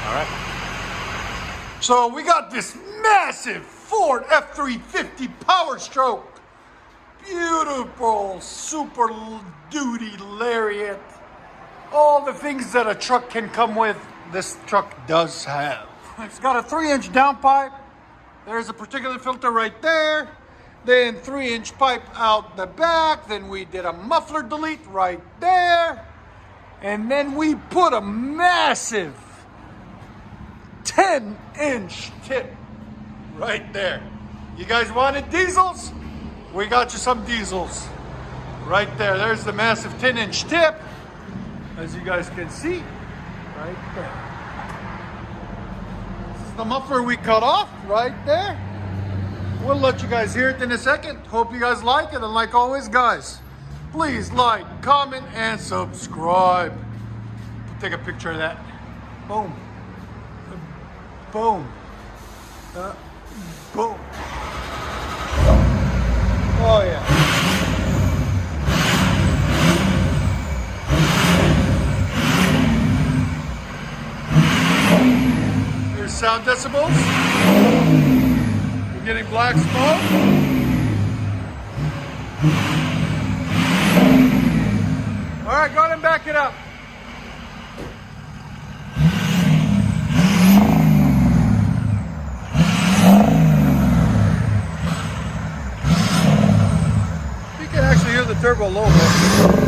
All right. So we got this massive Ford F-350 Powerstroke. Beautiful Super Duty Lariat. All the things that a truck can come with, this truck does have. It's got a 3-inch downpipe. There's a particulate filter right there. Then 3-inch pipe out the back. Then we did a muffler delete right there. And then we put a massive 10-inch tip right there. You guys wanted diesels? We got you some diesels. Right there. There's the massive 10-inch tip. As you guys can see, right there. This is the muffler we cut off right there. We'll let you guys hear it in a second. Hope you guys like it. And like always, guys, please like, comment, and subscribe. Take a picture of that. Boom. Boom. Boom. Oh, yeah. There's sound decibels. We're getting black smoke. All right, go ahead and back it up. You can actually hear the turbo a little bit.